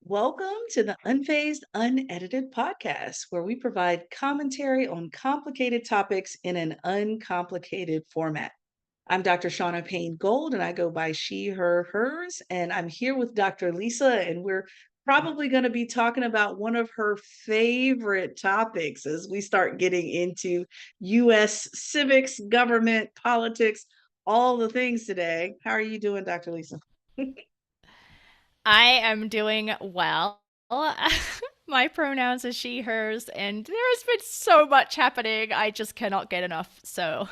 Welcome to the Unfazed, Unedited podcast, where we provide commentary on complicated topics in an uncomplicated format. I'm Dr. Shaunna Payne Gold, and I go by she, her, hers. And I'm here with Dr. Lisa, and we're probably going to be talking about one of her favorite topics as we start getting into U.S. civics, government, politics, all the things today. How are you doing, Dr. Lisa? I am doing well. My pronouns are she, hers, and there has been so much happening. I just cannot get enough. So,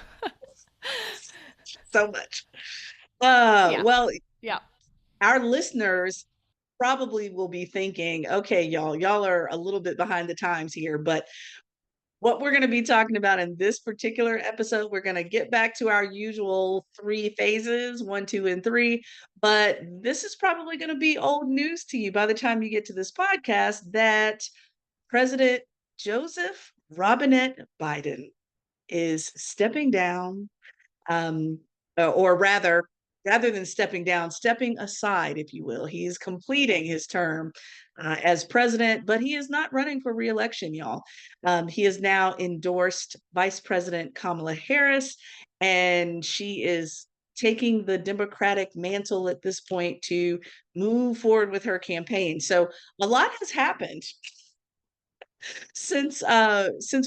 So much. yeah, Well, yeah. our listeners probably will be thinking, okay, y'all are a little bit behind the times here, but what we're going to be talking about in this particular episode, we're going to get back to our usual three phases, one, two, and three. But this is probably going to be old news to you by the time you get to this podcast that President Joseph Robinette Biden is stepping down, um, or rather than stepping down, stepping aside, if you will. He is completing his term as president, but he is not running for reelection, y'all. He has now endorsed Vice President Kamala Harris, and she is taking the Democratic mantle at this point to move forward with her campaign. So a lot has happened since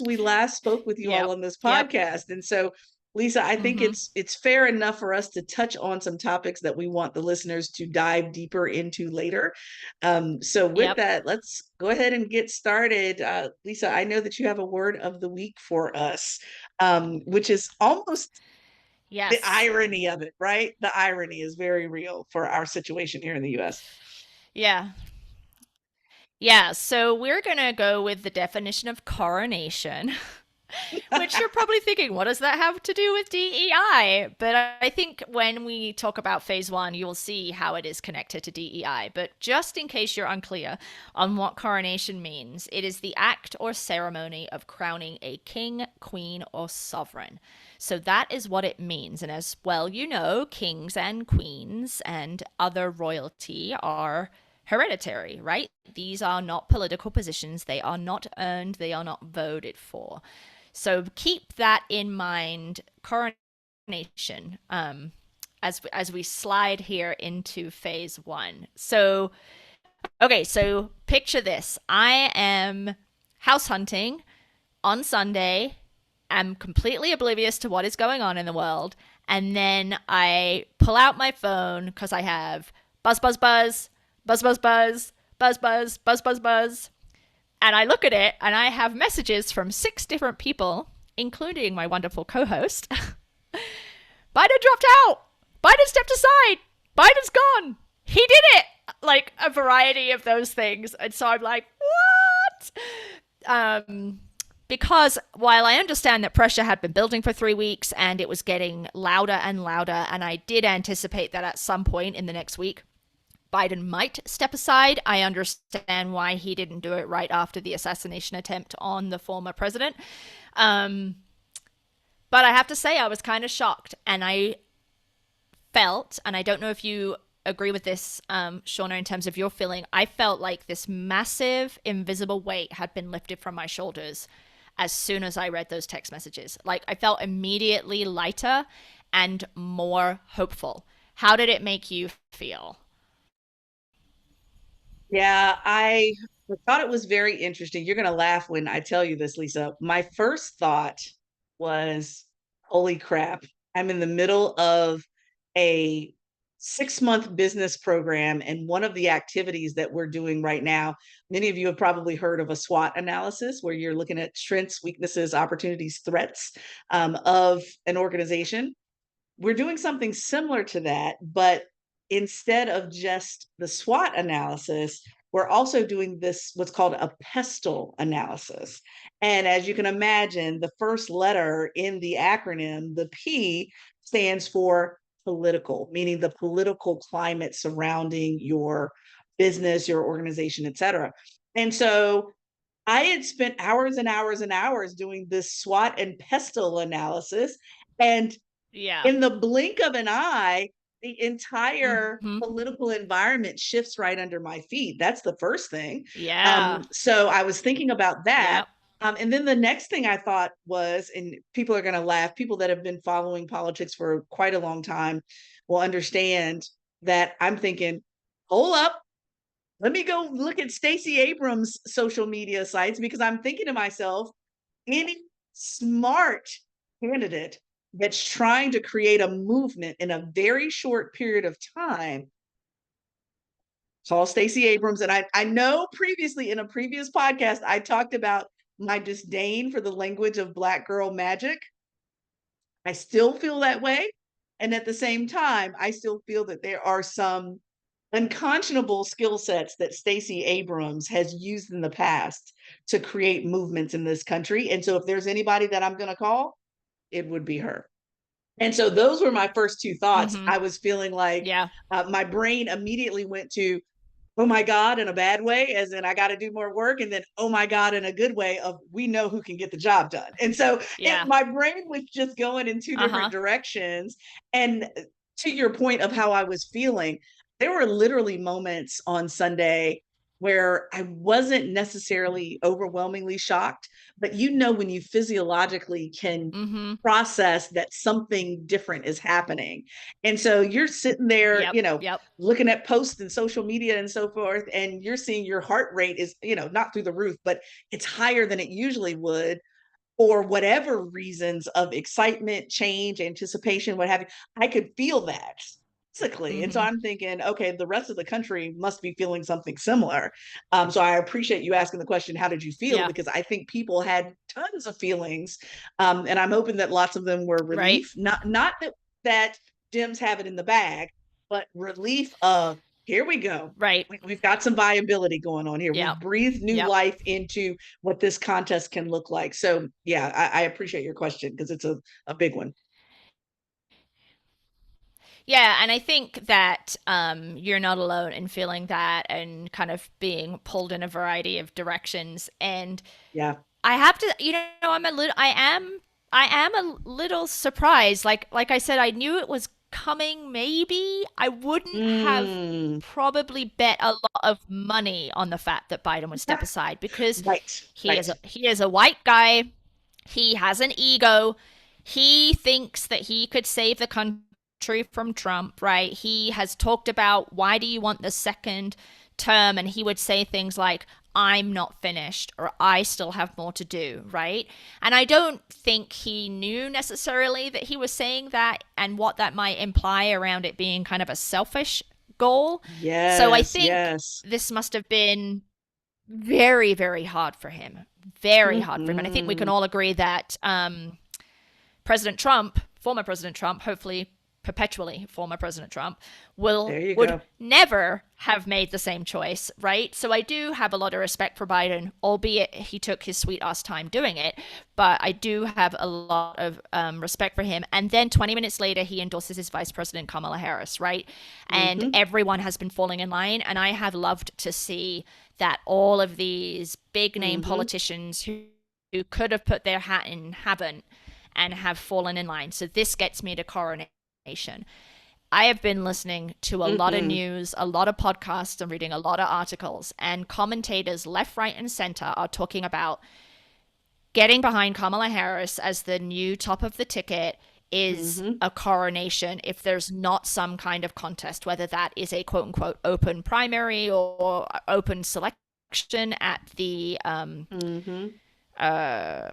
we last spoke with you all Yep, on this yep. podcast. And so, Lisa, I think Mm-hmm. it's fair enough for us to touch on some topics that we want the listeners to dive deeper into later. So with Yep. that, let's go ahead and get started. Lisa, I know that you have a word of the week for us, which is almost the Yes. irony of it, right? The irony is very real for our situation here in the US. Yeah. Yeah. So we're going to go with the definition of coronation. Which you're probably thinking, what does that have to do with DEI? But I think when we talk about phase one, you will see how it is connected to DEI. But just in case you're unclear on what coronation means, it is the act or ceremony of crowning a king, queen, or sovereign. So that is what it means. And as well, you know, kings and queens and other royalty are hereditary, right? These are not political positions. They are not earned. They are not voted for. So keep that in mind. Coronation, as we slide here into phase one. So okay, so picture this: I am house hunting on Sunday. I'm completely oblivious to what is going on in the world, and then I pull out my phone because I have buzz, buzz, buzz, buzz, buzz, buzz, buzz, buzz, buzz, buzz, buzz, and I look at it and I have messages from 6 different people, including my wonderful co host. Biden dropped out. Biden stepped aside. Biden's gone. He did it. Like a variety of those things. And so I'm like, what? Because while I understand that pressure had been building for 3 weeks and it was getting louder and louder, and I did anticipate that at some point in the next week, Biden might step aside. I understand why he didn't do it right after the assassination attempt on the former president. Um, but I have to say, I was kind of shocked. And I felt, and I don't know if you agree with this, Shaunna, in terms of your feeling, I felt like this massive invisible weight had been lifted from my shoulders as soon as I read those text messages. Like I felt immediately lighter and more hopeful. How did it make you feel? Yeah, I thought it was very interesting. You're going to laugh when I tell you this, Lisa. My first thought was, holy crap, I'm in the middle of a 6-month business program. And one of the activities that we're doing right now, many of you have probably heard of a SWOT analysis, where you're looking at strengths, weaknesses, opportunities, threats of an organization. We're doing something similar to that, but instead of just the SWOT analysis, we're also doing this what's called a pestle analysis. And as you can imagine, the first letter in the acronym, the P, stands for political, meaning the political climate surrounding your business, your organization, et cetera. And so I had spent hours and hours and hours doing this SWOT and pestle analysis. And Yeah. in the blink of an eye, the entire Mm-hmm. political environment shifts right under my feet. That's the first thing. Yeah. So I was thinking about that. Yep. And then the next thing I thought was, and people are going to laugh, people that have been following politics for quite a long time will understand that I'm thinking, hold up, let me go look at Stacey Abrams' social media sites because I'm thinking to myself, any smart candidate that's trying to create a movement in a very short period of time, call Stacey Abrams. And I know previously in a previous podcast, I talked about my disdain for the language of Black girl magic. I still feel that way. And at the same time, I still feel that there are some unconscionable skill sets that Stacey Abrams has used in the past to create movements in this country. And so if there's anybody that I'm going to call, it would be her. And so those were my first two thoughts. Mm-hmm. I was feeling like Yeah. my brain immediately went to, oh my God, in a bad way, as in I got to do more work. And then, oh my God, in a good way of we know who can get the job done. And so Yeah. my brain was just going in two different Uh-huh. directions. And to your point of how I was feeling, there were literally moments on Sunday where I wasn't necessarily overwhelmingly shocked, but when you physiologically can Mm-hmm. process that something different is happening. And so you're sitting there, Yep. Yep. looking at posts and social media and so forth, and you're seeing your heart rate is, not through the roof, but it's higher than it usually would for whatever reasons of excitement, change, anticipation, what have you. I could feel that physically. And so Mm-hmm. I'm thinking, okay, the rest of the country must be feeling something similar. So I appreciate you asking the question, how did you feel? Yeah. Because I think people had tons of feelings. And I'm hoping that lots of them were Right. relief, not that Dems have it in the bag, but relief of here we go. Right. We've got some viability going on here. Yeah. We've breathed new Yep. life into what this contest can look like. So yeah, I appreciate your question because it's a big one. Yeah, and I think that you're not alone in feeling that and kind of being pulled in a variety of directions. And Yeah. I have to, I am a little surprised. Like I said, I knew it was coming. Maybe I wouldn't have Mm. probably bet a lot of money on the fact that Biden would step aside because Right. Right. he is a white guy. He has an ego. He thinks that he could save the country from Trump, right? He has talked about why do you want the second term? And he would say things like, I'm not finished or I still have more to do, right? And I don't think he knew necessarily that he was saying that and what that might imply around it being kind of a selfish goal. So I Yes. think Yes. this must have been very, very hard for him. Very hard for him. And I think we can Mm-mm. all agree that President Trump, former President Trump, hopefully perpetually former President Trump, There you would go. never have made the same choice, right? So I do have a lot of respect for Biden, albeit he took his sweet ass time doing it. But I do have a lot of respect for him. And then 20 minutes later, he endorses his Vice President Kamala Harris, right? And Mm-hmm. everyone has been falling in line. And I have loved to see that all of these big name Mm-hmm. politicians who could have put their hat in haven't and have fallen in line. So this gets me to Coronation. I have been listening to a lot of Mm-hmm. news, a lot of podcasts, and reading a lot of articles, and commentators left, right, and center are talking about getting behind Kamala Harris as the new top of the ticket is Mm-hmm. a coronation if there's not some kind of contest, whether that is a quote unquote open primary or open selection at the Mm-hmm. uh,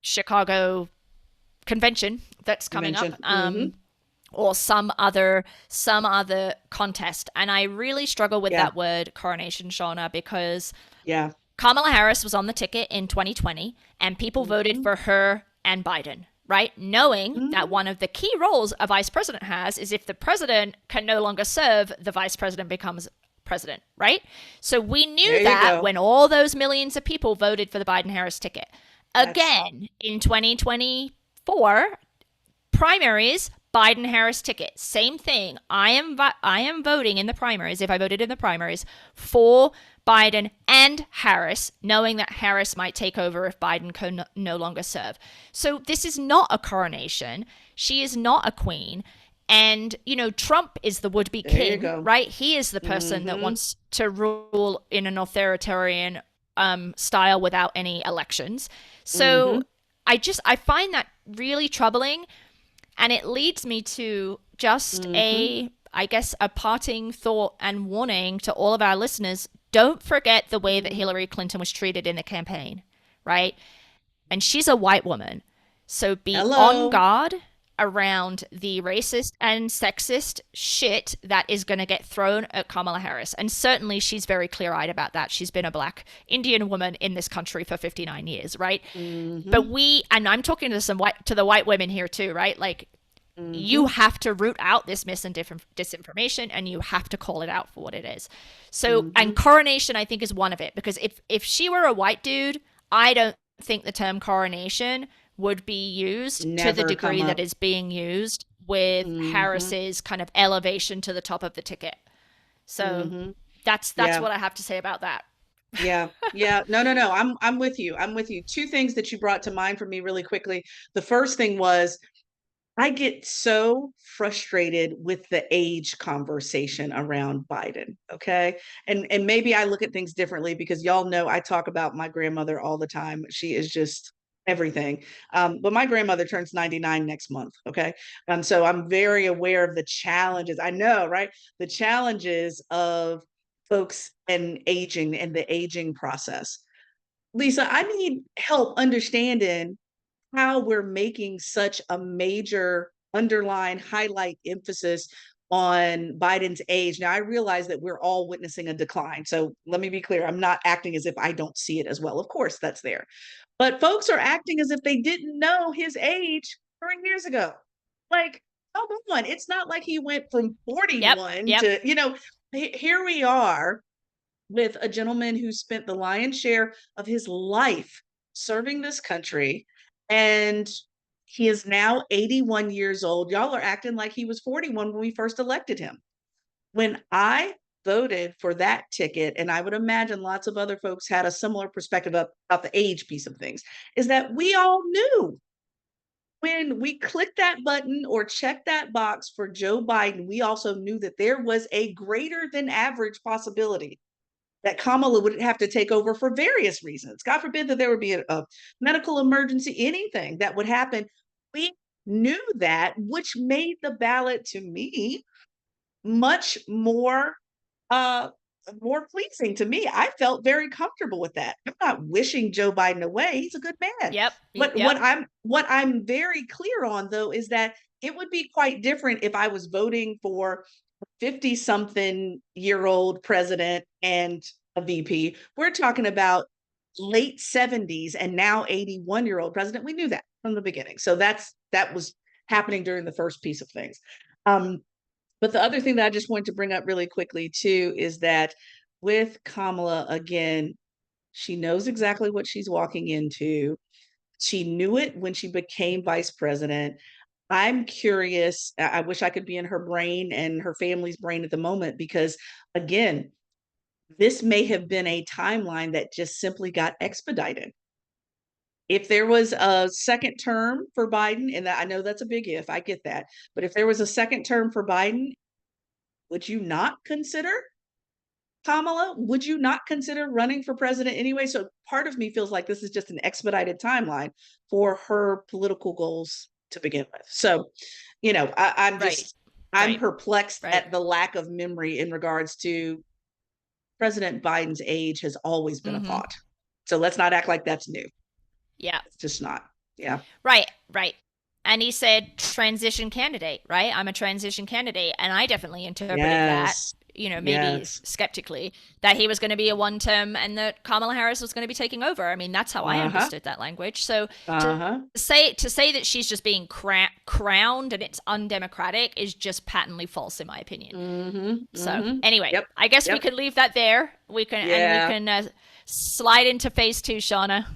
Chicago convention that's coming up. Convention. Mm-hmm. Or some other contest. And I really struggle with Yeah. that word coronation, Shaunna, because Yeah. Kamala Harris was on the ticket in 2020 and people voted Mm-hmm. for her and Biden, right? Knowing that Mm-hmm. one of the key roles a vice president has is if the president can no longer serve, the vice president becomes president, right? So we There knew you that go. when all those millions of people voted for the Biden Harris ticket. That's Again, in 2024, primaries, Biden Harris ticket, same thing. I am voting in the primaries, if I voted in the primaries, for Biden and Harris, knowing that Harris might take over if Biden no longer serve. So this is not a coronation. She is not a queen. And, Trump is the would be There you king, go. right? He is the person that Mm-hmm. wants to rule in an authoritarian style without any elections. So Mm-hmm. I find that really troubling. And it leads me to just Mm-hmm. I guess, a parting thought and warning to all of our listeners. Don't forget the way that Mm-hmm. Hillary Clinton was treated in the campaign, right? And she's a white woman. So be on Hello. guard around the racist and sexist shit that is going to get thrown at Kamala Harris. And certainly she's very clear eyed about that. She's been a black Indian woman in this country for 59 years, right? Mm-hmm. But and I'm talking to to the white women here too, right? Like, you Mm-hmm. have to root out this disinformation and you have to call it out for what it is. So, Mm-hmm. and coronation, I think, is one of it, because if she were a white dude, I don't think the term coronation would be used to the Never come degree that up. is being used with Mm-hmm. Harris's kind of elevation to the top of the ticket. So Mm-hmm. that's Yeah. what I have to say about that. Yeah. Yeah. No, no, no. I'm with you. I'm with you. Two things that you brought to mind for me really quickly. The first thing was I get so frustrated with the age conversation around Biden, okay? And maybe I look at things differently because y'all know I talk about my grandmother all the time. She is just everything. But my grandmother turns 99 next month, okay? So I'm very aware of the challenges. I know, right? The challenges of folks and aging and the aging process. Lisa, I need help understanding how we're making such a major underline highlight emphasis on Biden's age. Now, I realize that we're all witnessing a decline. So let me be clear. I'm not acting as if I don't see it as well. Of course, that's there. But folks are acting as if they didn't know his age 3 years ago. Like, come on. It's not like he went from Yep, 41 yep. to, here we are with a gentleman who spent the lion's share of his life serving this country. And he is now 81 years old. Y'all are acting like he was 41 when we first elected him. When I voted for that ticket, and I would imagine lots of other folks had a similar perspective about the age piece of things, is that we all knew when we clicked that button or checked that box for Joe Biden, we also knew that there was a greater than average possibility that Kamala would have to take over for various reasons. God forbid that there would be a medical emergency, anything that would happen. We knew that, which made the ballot to me much uh, more pleasing to me. I felt very comfortable with that. I'm not wishing Joe Biden away. He's a good man. Yep, What yep. what I'm what I'm very clear on though is that it would be quite different if I was voting for 50 something year old president and a VP. We're talking about late 70s and now 81-year-old president. We knew that from the beginning. So that was happening during the first piece of things. Um, but the other thing that I just wanted to bring up really quickly too is that with Kamala, again, she knows exactly what she's walking into. She knew it when she became vice president. I'm curious. I wish I could be in her brain and her family's brain at the moment because, again, this may have been a timeline that just simply got expedited. If there was a second term for Biden, and I know that's a big if, I get that. But if there was a second term for Biden, would you not consider Kamala? Would you not consider running for president anyway? So part of me feels like this is just an expedited timeline for her political goals to begin with. So, I'm Right, just I'm right, perplexed right. at the lack of memory in regards to President Biden's age has always been a Mm-hmm. thought. So let's not act like that's new. Yeah. It's just not. Yeah. Right, right. And he said transition candidate, right? I'm a transition candidate. And I definitely interpreted that, Yes. maybe Yes. skeptically, that he was going to be a one term and that Kamala Harris was going to be taking over. I mean, that's how I Uh-huh. understood that language. So Uh-huh. to say that she's just being crowned and it's undemocratic is just patently false, in my opinion. Mm-hmm. So Mm-hmm. anyway, Yep. I guess we Yep. could leave that there. We Yeah. can slide into phase two, Shauna.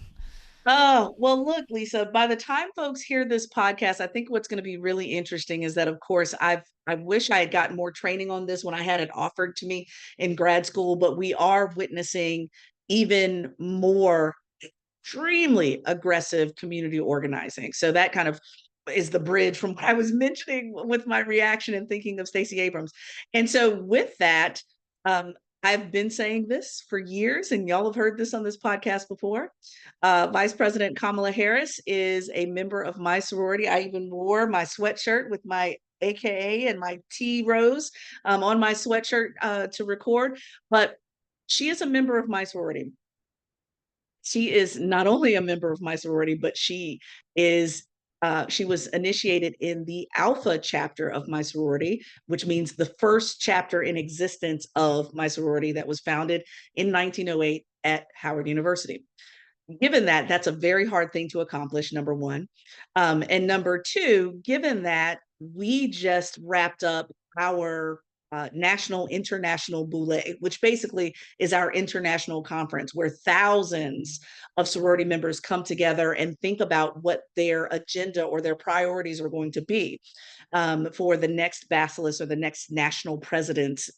Oh, well, look, Lisa, by the time folks hear this podcast, I think what's going to be really interesting is that, of course, I wish I had gotten more training on this when I had it offered to me in grad school, but we are witnessing even more extremely aggressive community organizing. So that kind of is the bridge from what I was mentioning with my reaction and thinking of Stacey Abrams. And so with that, um, I've been saying this for years, and y'all have heard this on this podcast before. Vice President Kamala Harris is a member of my sorority. I even wore my sweatshirt with my AKA and my T rose on my sweatshirt to record, but she is a member of my sorority. She is not only a member of my sorority, but she was initiated in the Alpha chapter of my sorority, which means the first chapter in existence of my sorority that was founded in 1908 at Howard University. Given that, that's a very hard thing to accomplish, number one. And number two, given that we just wrapped up our national international boule, which basically is our international conference where thousands of sorority members come together and think about what their agenda or their priorities are going to be for the next bacillus or the next national president's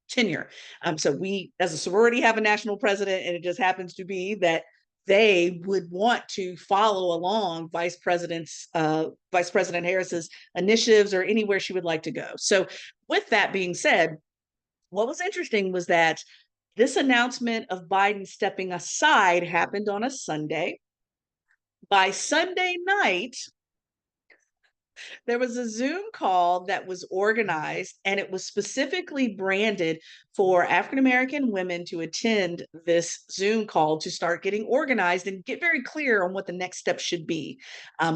tenure. So we, as a sorority, have a national president, and it just happens to be that they would want to follow along Vice President Harris's initiatives or anywhere she would like to go. So, with that being said, what was interesting was that this announcement of Biden stepping aside happened on a Sunday. By Sunday night, there was a Zoom call that was organized, and it was specifically branded for African American women to attend this Zoom call to start getting organized and get very clear on what the next step should be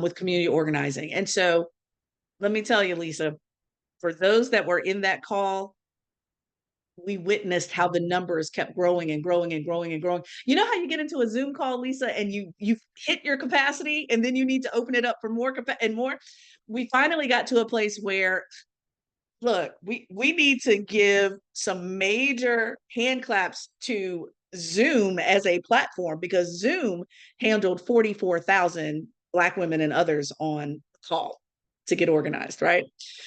with community organizing. And so, let me tell you, Lisa, for those that were in that call, we witnessed how the numbers kept growing and growing and growing and growing. You know how you get into a Zoom call, Lisa, and you hit your capacity, and then you need to open it up for more and more. We finally got to a place where, look, we need to give some major hand claps to Zoom as a platform, because Zoom handled 44,000 Black women and others on the call to get organized, right?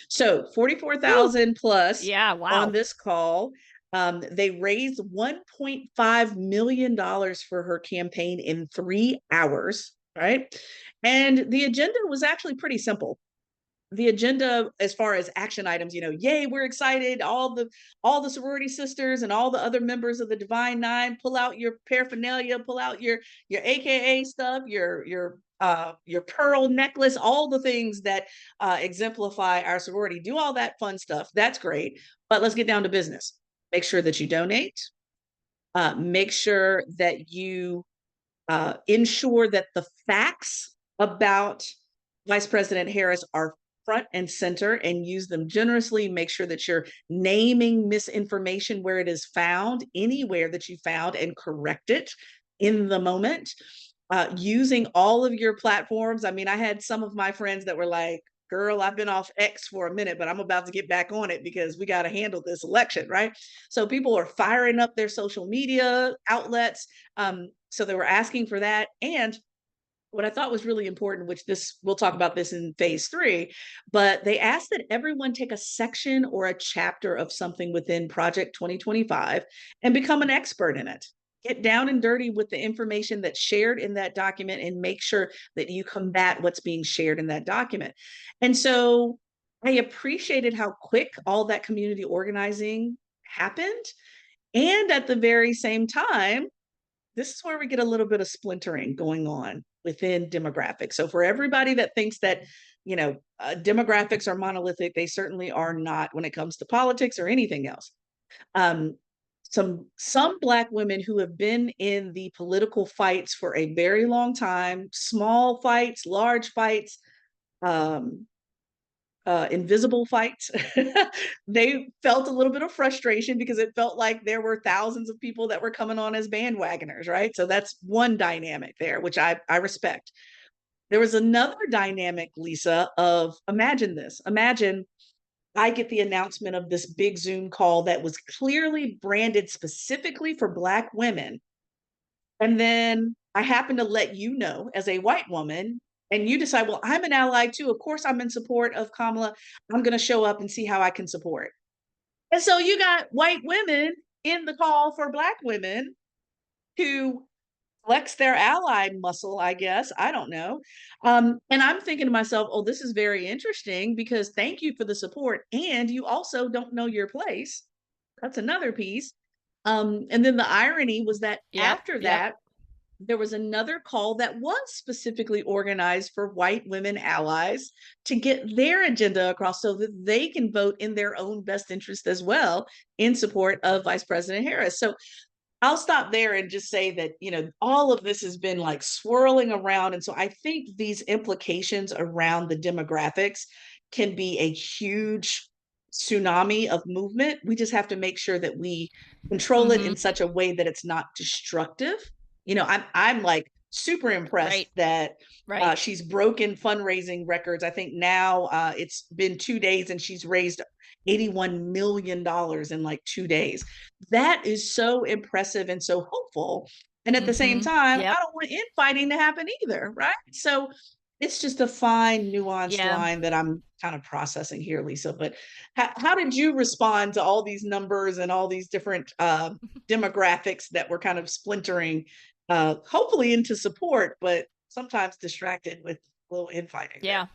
So Whew. 44,000 plus Yeah, on wow. this call. They raised $1.5 million for her campaign in 3 hours, right? And the agenda was actually pretty simple. The agenda, as far as action items, yay, we're excited, all the sorority sisters and all the other members of the Divine Nine, pull out your paraphernalia, pull out your AKA stuff, your pearl necklace, all the things that exemplify our sorority. Do all that fun stuff. That's great, but let's get down to business. Make sure that you donate. Make sure that you ensure that the facts about Vice President Harris are front and center, and use them generously. Make sure that you're naming misinformation where it is found, anywhere that you found, and correct it in the moment. Using all of your platforms. I mean, I had some of my friends that were like, girl, I've been off X for a minute, but I'm about to get back on it because we got to handle this election, right? So people are firing up their social media outlets. So they were asking for that. And what I thought was really important, which we'll talk about this in phase 3, but they asked that everyone take a section or a chapter of something within Project 2025 and become an expert in it. Get down and dirty with the information that's shared in that document and make sure that you combat what's being shared in that document. And so I appreciated how quick all that community organizing happened. And at the very same time, this is where we get a little bit of splintering going on within demographics. So for everybody that thinks that, demographics are monolithic, they certainly are not when it comes to politics or anything else. Um, some Black women who have been in the political fights for a very long time, small fights, large fights, um, invisible fights. They felt a little bit of frustration because it felt like there were thousands of people that were coming on as bandwagoners, right? So that's one dynamic there, which I respect. There was another dynamic, Lisa, of imagine this. Imagine I get the announcement of this big Zoom call that was clearly branded specifically for Black women. And then I happen to let you know as a white woman, and you decide, well, I'm an ally too. Of course, I'm in support of Kamala. I'm going to show up and see how I can support. And so you got white women in the call for Black women who flex their ally muscle, I guess. I don't know. And I'm thinking to myself, oh, this is very interesting because thank you for the support. And you also don't know your place. That's another piece. And then the irony was that Yep. after Yep. that, there was another call that was specifically organized for white women allies to get their agenda across so that they can vote in their own best interest as well in support of Vice President Harris. So I'll stop there and just say that, all of this has been like swirling around. And so I think these implications around the demographics can be a huge tsunami of movement. We just have to make sure that we control it in Mm-hmm. such a way that it's not destructive. I'm like super impressed Right. that Right. she's broken fundraising records. I think now it's been 2 days and she's raised $81 million in like 2 days. That is so impressive and so hopeful. And at the same Mm-hmm. time, I Yep. don't want infighting to happen either, right? So it's just a fine, nuanced Yeah. line that I'm kind of processing here, Lisa. But how did you respond to all these numbers and all these different demographics that were kind of splintering, hopefully into support, but sometimes distracted with a little infighting there? Yeah.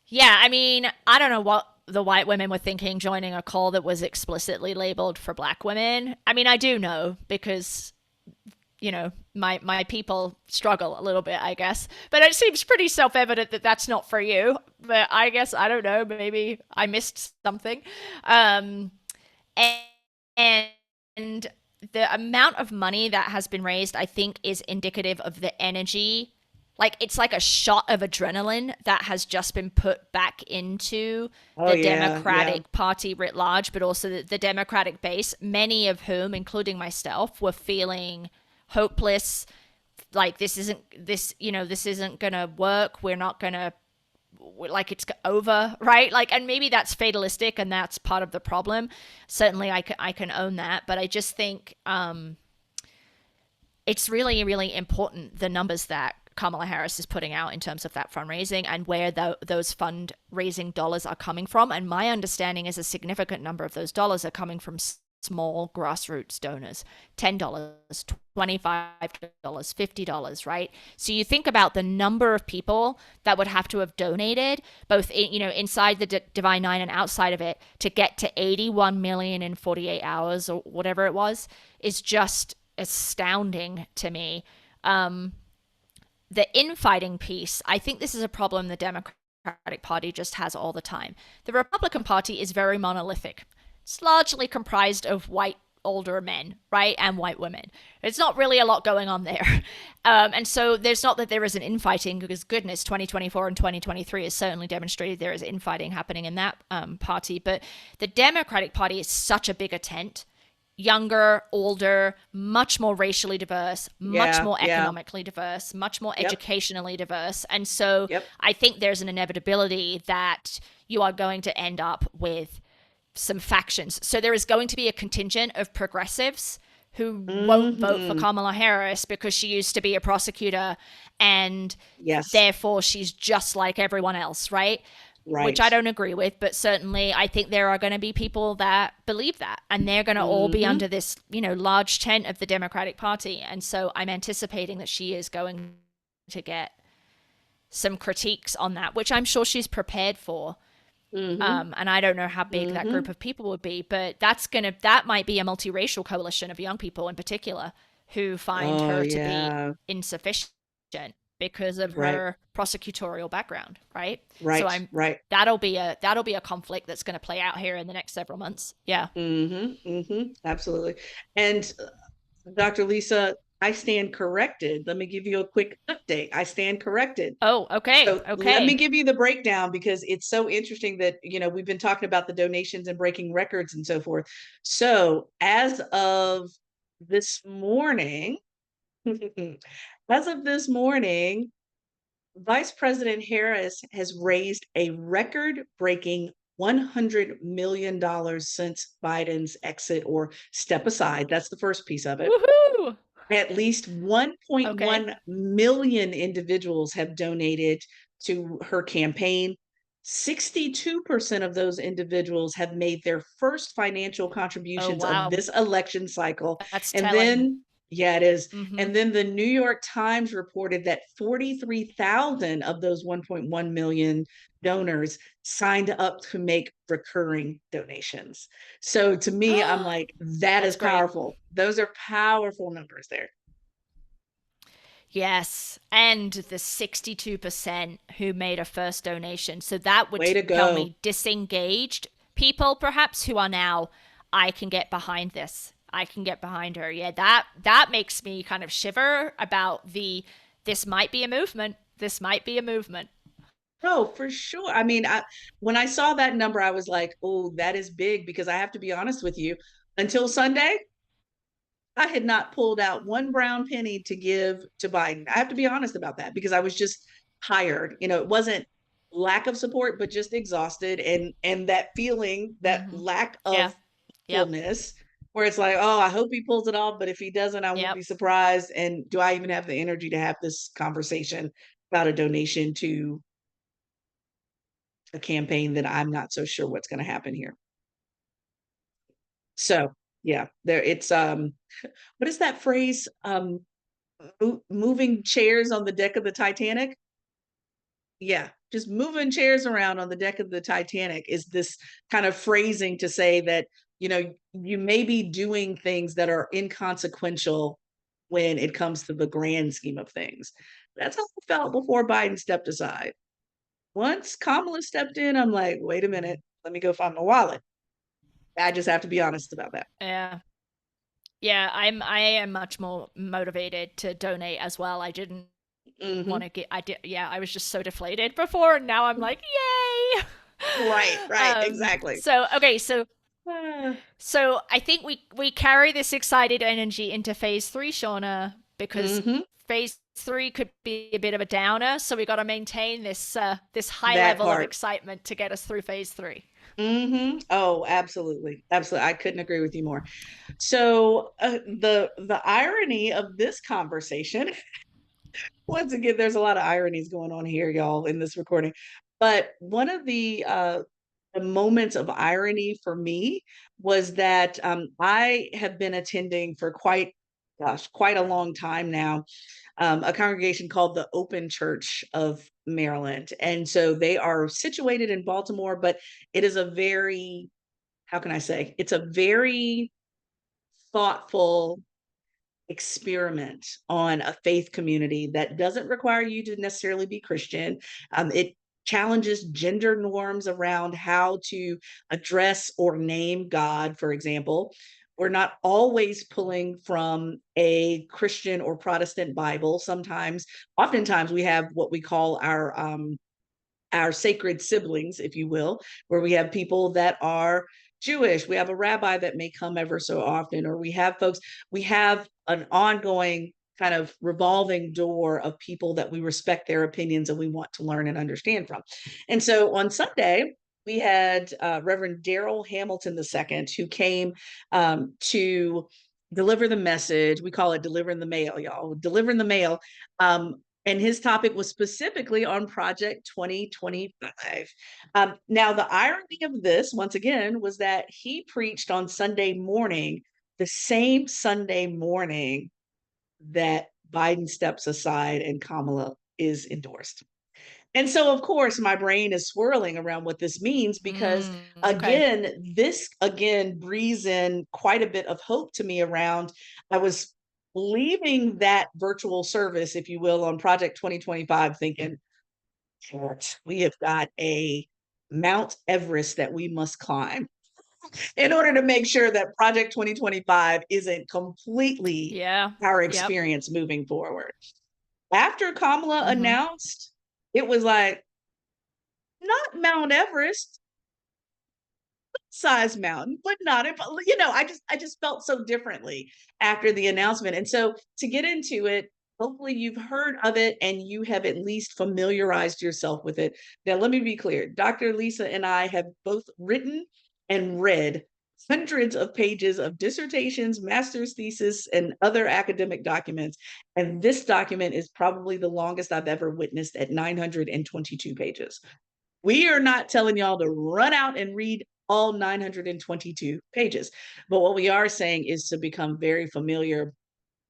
Yeah, I mean, I don't know what the white women were thinking joining a call that was explicitly labeled for black women. I mean, I do know because my people struggle a little bit, I guess. But it seems pretty self-evident that that's not for you. But I guess I don't know, maybe I missed something. Um and, and the amount of money that has been raised, I think, is indicative of the energy. Like it's like a shot of adrenaline that has just been put back into Oh the yeah, yeah, Democratic Party writ large, but also the Democratic base, many of whom, including myself, were feeling hopeless. Like this isn't gonna work. We're not gonna like it's over, right? Like, and maybe that's fatalistic, and that's part of the problem. Certainly, I can own that, but I just think it's really really important the numbers that Kamala Harris is putting out in terms of that fundraising and where those fundraising dollars are coming from. And my understanding is a significant number of those dollars are coming from small grassroots donors. $10, $25, $50, right? So you think about the number of people that would have to have donated, both inside the Divine Nine and outside of it, to get to 81 million in 48 hours or whatever it was, is just astounding to me. The infighting piece, I think this is a problem the Democratic Party just has all the time. The Republican Party is very monolithic. It's largely comprised of white older men, right, and white women. There's not really a lot going on there. And so there's not that there isn't infighting, because goodness, 2024 and 2023 has certainly demonstrated there is infighting happening in that party. But the Democratic Party is such a bigger tent, younger, older, much more racially diverse, much yeah, more yeah. economically diverse, much more Yep, educationally diverse. And so yep. I think there's an inevitability that you are going to end up with some factions. So there is going to be a contingent of progressives who won't vote for Hmm. Kamala Harris because she used to be a prosecutor and Yes, therefore she's just like everyone else, right? Which right. I don't agree with, but certainly I think there are going to be people that believe that, and they're going to all be Hmm. under this, large tent of the Democratic Party. And so I'm anticipating that she is going to get some critiques on that, which I'm sure she's prepared for. Hmm. And I don't know how big that Hmm. group of people would be, but that might be a multiracial coalition of young people in particular who find Oh her to be yeah. insufficient because of Right, her prosecutorial background, right? So right, I'm right. that'll be a conflict that's going to play out here in the next several months. Yeah. Absolutely. And Dr. Lisa, I stand corrected. Let me give you a quick update. I stand corrected. Oh, okay. So let me Okay. give you the breakdown because it's so interesting that, we've been talking about the donations and breaking records and so forth. So as of this morning, as of this morning, Vice President Harris has raised a record breaking $100 million since Biden's exit or step aside. That's the first piece of it. Woohoo. At least Okay. 1.1 million individuals have donated to her campaign. 62% of those individuals have made their first financial Oh, contributions of wow. this election cycle. That's And telling. then Yeah, it is. Mm-hmm. And then the New York Times reported that 43,000 of those 1.1 million donors signed up to make recurring donations. So to me, I'm like, that is That's great. powerful. Those are powerful numbers there. Yes, and the 62% who made a first donation. So that Way would to tell go. me disengaged people perhaps who are now, I can get behind this. I can get behind her. Yeah, that makes me kind of shiver about the this might be a movement. This might be a movement. No, for sure. I mean, when I saw that number, I was like, oh, that is big because I have to be honest with you. Until Sunday, I had not pulled out one brown penny to give to Biden. I have to be honest about that because I was just tired. It wasn't lack of support, but just exhausted and that feeling, that Mm-hmm. lack Yeah. of Yep. fullness where it's like, oh, I hope he pulls it off, but if he doesn't, I won't Yep. be surprised. And do I even have the energy to have this conversation about a donation to a campaign that I'm not so sure what's going to happen here? So, yeah, there it's what is that phrase? Moving chairs on the deck of the Titanic. Yeah, just moving chairs around on the deck of the Titanic is this kind of phrasing to say that, you may be doing things that are inconsequential when it comes to the grand scheme of things. That's how I felt before Biden stepped aside. Once Kamala stepped in, I'm like, wait a minute, let me go find my wallet. I just have to be honest about that. Yeah. Yeah, I am much more motivated to donate as well. I didn't want Hmm. to get I did yeah, I was just so deflated before and now I'm like, "Yay!" Right, right, exactly. So okay, so Ah, so I think we carry this excited energy into phase 3, Shauna, because mhm, phase 3 could be a bit of a downer, so we got to maintain this high that level of part. excitement to get us through phase 3. Oh, absolutely. Absolutely. I couldn't agree with you more. So, the irony of this conversation, once again, there's a lot of ironies going on here, y'all, in this recording. But one of the moments of irony for me was that I have been attending for quite a long time now, a congregation called the Open Church of Maryland. And so they are situated in Baltimore, but it is a very, how can I say, it's a very thoughtful experiment on a faith community that doesn't require you to necessarily be Christian. It challenges gender norms around how to address or name God, for example. We're not always pulling from a Christian or Protestant Bible. Oftentimes, we have what we call our sacred siblings, if you will, where we have people that are Jewish. We have a rabbi that may come ever so often, or we have an ongoing kind of revolving door of people that we respect their opinions and we want to learn and understand from. And so on Sunday, we had Reverend Daryl Hamilton II, who came to deliver the message. We call it delivering the mail, y'all. Delivering the mail. And his topic was specifically on Project 2025. Now, the irony of this, once again, was that he preached on Sunday morning, the same Sunday morning that Biden steps aside and Kamala is endorsed. And so, of course, my brain is swirling around what this means because, Okay. this again breathes in quite a bit of hope to me around. I was leaving that virtual service, if you will, on Project 2025, thinking, "Shit, we have got a Mount Everest that we must climb in order to make sure that Project 2025 isn't completely Yeah. our Yep. experience moving forward." After Kamala Mhm. announced, it was like, not Mount Everest, size mountain, but not if I just felt so differently after the announcement. And so to get into it, hopefully you've heard of it and you have at least familiarized yourself with it. Now, let me be clear. Dr. Lisa and I have both written and read hundreds of pages of dissertations, master's thesis, and other academic documents. And this document is probably the longest I've ever witnessed at 922 pages. We are not telling y'all to run out and read all 922 pages. But what we are saying is to become very familiar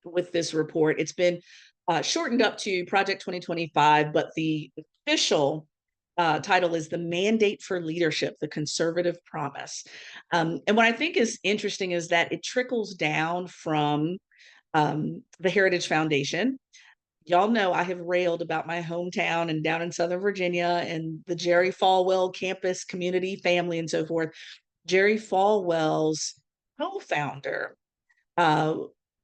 with this report. It's been shortened up to Project 2025, but the official title is The Mandate for Leadership, the Conservative Promise. And what I think is interesting is that it trickles down from the Heritage Foundation. Y'all know I have railed about my hometown and down in Southern Virginia and the Jerry Falwell campus community family and so forth. Jerry Falwell's co-founder, uh,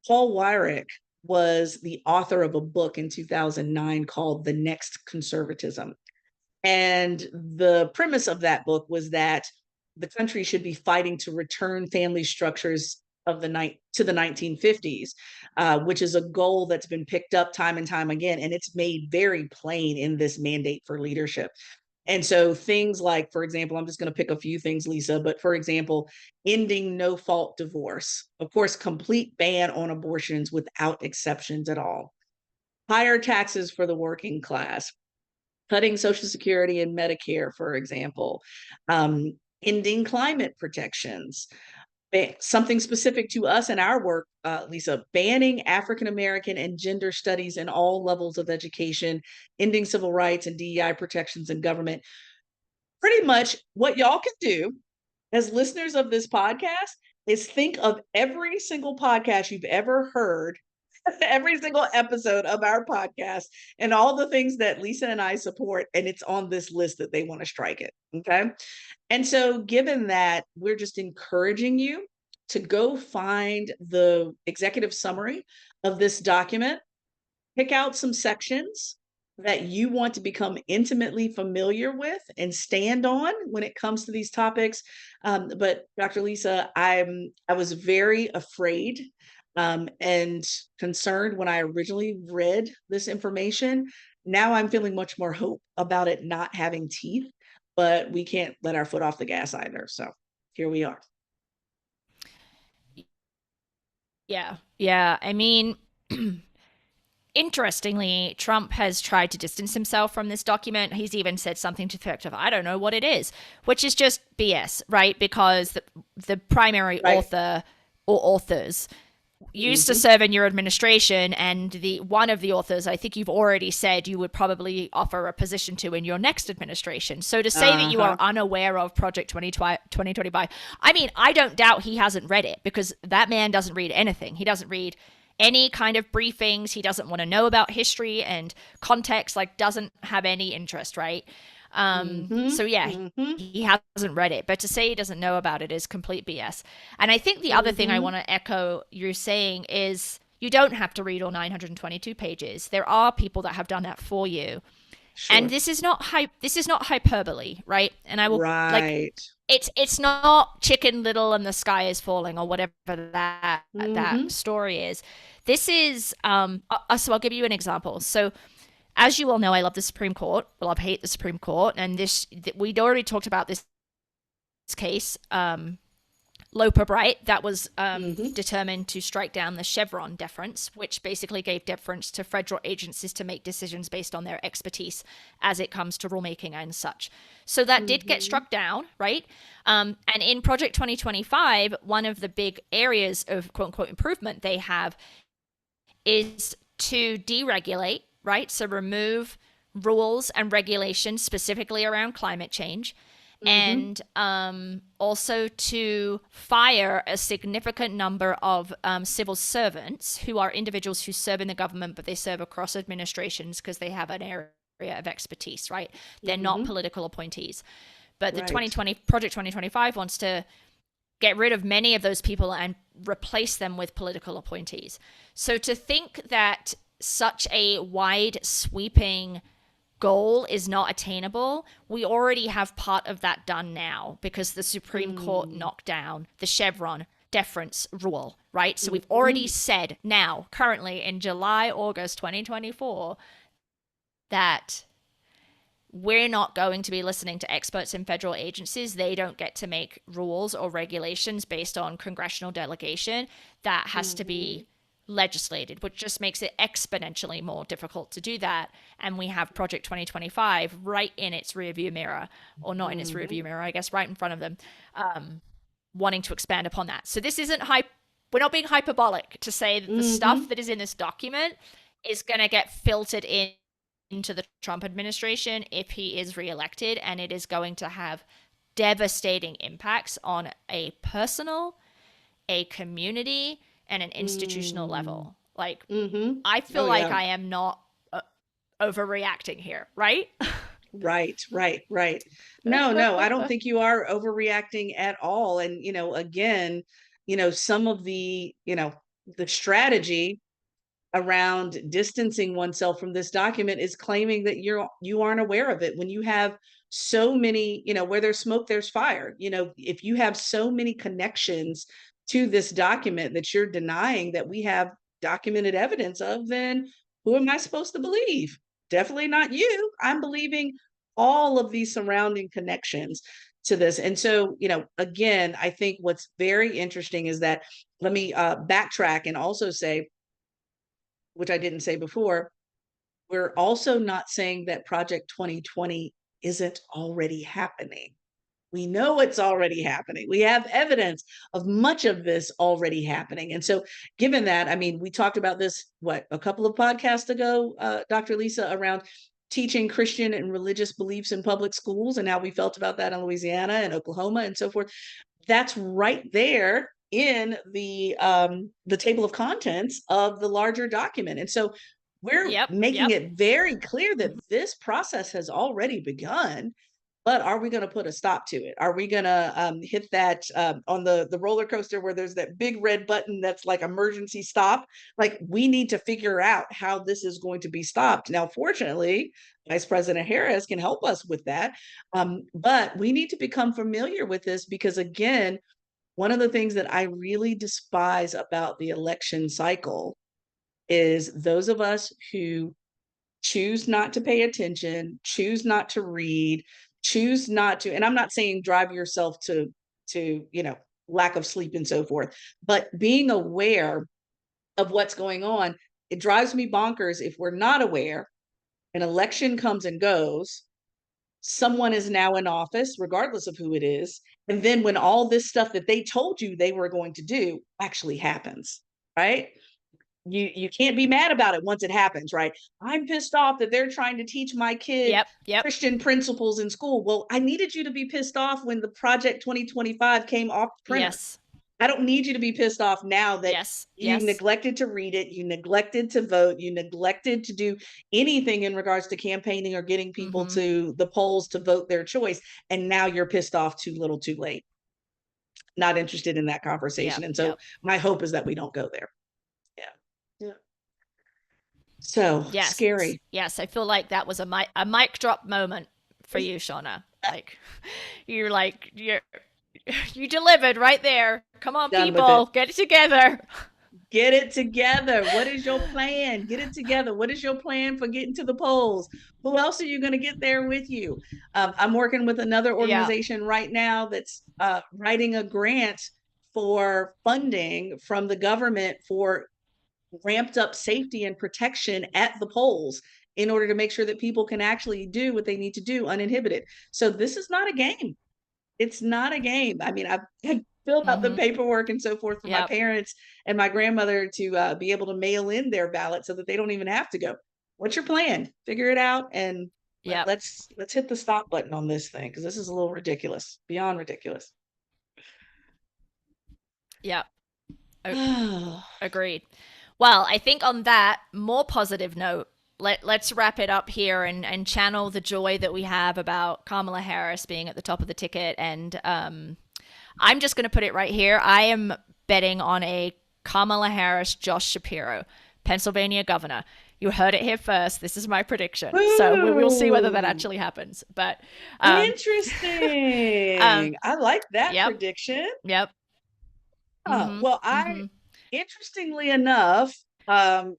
Paul Weyrich, was the author of a book in 2009 called The Next Conservatism. And the premise of that book was that the country should be fighting to return family structures of the night to the 1950s, which is a goal that's been picked up time and time again, and it's made very plain in this mandate for leadership. And so things like, for example, I'm just going to pick a few things, Lisa, but for example, ending no fault divorce, of course, complete ban on abortions without exceptions at all, higher taxes for the working class, cutting Social Security and Medicare, for example, ending climate protections, something specific to us and our work, Lisa, banning African American and gender studies in all levels of education, ending civil rights and DEI protections in government. Pretty much what y'all can do as listeners of this podcast is think of every single podcast you've ever heard, every single episode of our podcast, and all the things that Lisa and I support, and it's on this list that they want to strike it. Okay. And so, given that, we're just encouraging you to go find the executive summary of this document, pick out some sections that you want to become intimately familiar with and stand on when it comes to these topics. But Dr. Lisa, I was very afraid and concerned when I originally read this information. Now I'm feeling much more hope about it not having teeth, but we can't let our foot off the gas either. So here we are. Yeah. Yeah. I mean, interestingly, Trump has tried to distance himself from this document. He's even said something to the effect of, I don't know what it is, which is just BS, right? Because the primary Right. author or authors used to Mm-hmm. serve in your administration, and the one of the authors, I think you've already said you would probably offer a position to in your next administration. So to say that you are Uh-huh. unaware of Project 2025, I mean, I don't doubt he hasn't read it, because that man doesn't read anything. He doesn't read any kind of briefings. He doesn't want to know about history and context, like doesn't have any interest, right? Mm-hmm. So yeah, Mm-hmm. he hasn't read it, but to say he doesn't know about it is complete BS. And I think the other thing I Mm-hmm. want to echo you're saying is you don't have to read all 922 pages. There are people that have done that for you. And Sure. this is not hyperbole, right? And I will, like, Right. it's not Chicken Little and the sky is falling or whatever that Mm-hmm. story is. This is so I'll give you an example. So as you all know, I love the Supreme Court. Well, I hate the Supreme Court, and we'd already talked about this case, Loper Bright, that was Mm-hmm. determined to strike down the Chevron deference, which basically gave deference to federal agencies to make decisions based on their expertise as it comes to rulemaking and such. So that did get Mm-hmm. struck down, right? And in Project 2025, one of the big areas of quote unquote improvement they have is to deregulate, right? So remove rules and regulations specifically around climate change, Mm-hmm. and also to fire a significant number of civil servants who are individuals who serve in the government, but they serve across administrations because they have an area of expertise, right? They're not Mm-hmm. political appointees. But the Right. 2020 Project 2025 wants to get rid of many of those people and replace them with political appointees. So to think that such a wide sweeping goal is not attainable, we already have part of that done now because the Supreme Court Mm-hmm. knocked down the Chevron deference rule, right? So we've already Mm-hmm. said now, currently in July, August 2024, that we're not going to be listening to experts in federal agencies. They don't get to make rules or regulations based on congressional delegation. That has to Mm-hmm. be legislated, which just makes it exponentially more difficult to do that. And we have Project 2025 right in its rearview mirror, or not in its Mm-hmm. rearview mirror, I guess, right in front of them, wanting to expand upon that. So this isn't we're not being hyperbolic to say that the stuff Mm-hmm. that is in this document is going to get filtered in into the Trump administration if he is reelected, and it is going to have devastating impacts on a personal, a community, and an institutional Mm-hmm. level. Like, Mm-hmm. I Oh feel like yeah. I am not overreacting here, right? Right, right, right. No, no, I don't think you are overreacting at all. And, again, some of the strategy around distancing oneself from this document is claiming that you aren't aware of it when you have so many, where there's smoke there's fire. If you have so many connections to this document that you're denying that we have documented evidence of, then who am I supposed to believe? Definitely not you. I'm believing all of these surrounding connections to this. And so, again, I think what's very interesting is that, let me backtrack and also say, which I didn't say before, we're also not saying that Project 2020 isn't already happening. We know it's already happening. We have evidence of much of this already happening. And so, given that, I mean, we talked about this, what, a couple of podcasts ago, Dr. Lisa, around teaching Christian and religious beliefs in public schools and how we felt about that in Louisiana and Oklahoma and so forth. That's right there in the table of contents of the larger document. And so we're Yep, making yep. it very clear that Mm-hmm. this process has already begun. But are we going to put a stop to it? Are we going to hit that on the roller coaster where there's that big red button that's like emergency stop? Like, we need to figure out how this is going to be stopped. Now, fortunately, Vice President Harris can help us with that. But we need to become familiar with this because, again, one of the things that I really despise about the election cycle is those of us who choose not to pay attention, choose not to read, choose not to, and I'm not saying drive yourself to lack of sleep and so forth, but being aware of what's going on. It drives me bonkers if we're not aware. An election comes and goes, someone is now in office, regardless of who it is. And then when all this stuff that they told you they were going to do actually happens, right? You can't be mad about it once it happens, right? I'm pissed off that they're trying to teach my kid Yep, yep. Christian principles in school. Well, I needed you to be pissed off when the Project 2025 came off the printer. Yes, I don't need you to be pissed off now that yes, you yes. neglected to read it, you neglected to vote, you neglected to do anything in regards to campaigning or getting people Mm-hmm. to the polls to vote their choice. And now you're pissed off too little too late. Not interested in that conversation. Yep, And so yep. my hope is that we don't go there. Yeah. Yeah. So Yes, scary. yes. I feel like that was a mic drop moment for you, Shaunna. Like, you're you delivered right there. Come on, Done with it. people, get it together. Get it together. What is your plan? Get it together. What is your plan for getting to the polls? Who else are you going to get there with you? I'm working with another Yeah. organization right now that's writing a grant for funding from the government for ramped up safety and protection at the polls in order to make sure that people can actually do what they need to do uninhibited. So this is not a game. It's not a game. I mean, I've filled out the Mm-hmm. paperwork and so forth for my Yep. parents and my grandmother to be able to mail in their ballot so that they don't even have to go. What's your plan? Figure it out and Yep. let's hit the stop button on this thing because this is a little ridiculous, beyond ridiculous. Yep. Agreed. Well, I think on that more positive note, let's wrap it up here and channel the joy that we have about Kamala Harris being at the top of the ticket. And I'm just going to put it right here. I am betting on a Kamala Harris, Josh Shapiro, Pennsylvania governor. You heard it here first. This is my prediction. So we'll see whether that Woo! actually happens. But um, Interesting. I like that yep, prediction. yep. Mm-hmm. Well, Mm-hmm. interestingly enough, um,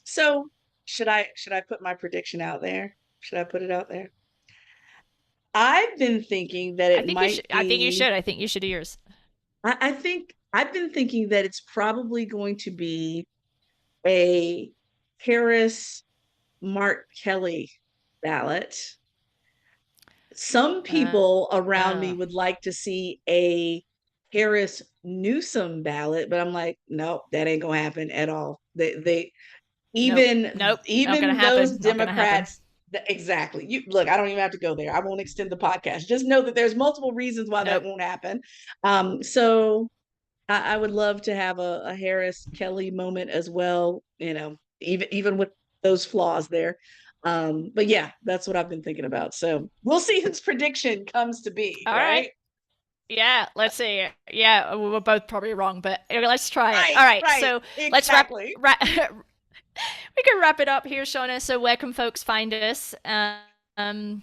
so should I put my prediction out there? Should I put it out there? I've been thinking that I it think you might should. I think you be, should. I think you should do yours. I think I've been thinking that it's probably going to be a Harris Mark Kelly ballot. Some Uh, people around me uh, would like to see a Harris Newsom ballot, but I'm like, nope, that ain't gonna happen at all. They Nope. even Nope. Not gonna even those happen. Not gonna happen. Democrats, exactly. You look, I don't even have to go there. I won't extend the podcast. Just know that there's multiple reasons why that Nope. won't happen. So I would love to have a Harris Kelly moment as well. Even with those flaws there. But yeah, that's what I've been thinking about. So we'll see whose prediction comes to be, All right. right? Yeah, let's see. Yeah, we're both probably wrong, but let's try it. Right, All right, right, so let's exactly. we can wrap it up here, Shaunna. So where can folks find us um,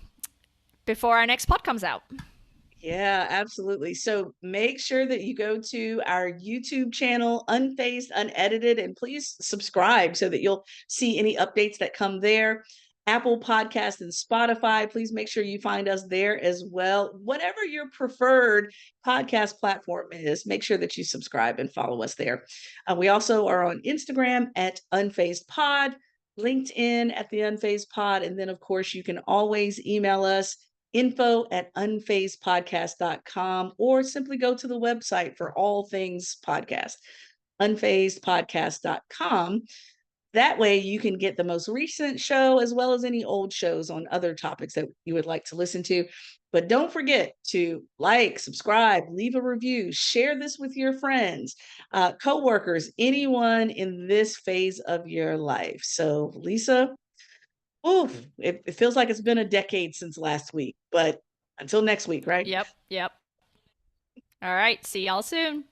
before our next pod comes out? Yeah, absolutely. So make sure that you go to our YouTube channel, Unfazed, Unedited, and please subscribe so that you'll see any updates that come there. Apple Podcast and Spotify, please make sure you find us there as well. Whatever your preferred podcast platform is, make sure that you subscribe and follow us there. We also are on Instagram at Unfazed Pod, LinkedIn at the Unfazed Pod, and then, of course, you can always email us info@unfazedpodcast.com, or simply go to the website for all things podcast, unfazedpodcast.com. That way you can get the most recent show as well as any old shows on other topics that you would like to listen to. But don't forget to like, subscribe, leave a review, share this with your friends, coworkers, anyone in this phase of your life. So, Lisa, oof, it feels like it's been a decade since last week, but until next week, right? Yep, yep. All right, see y'all soon.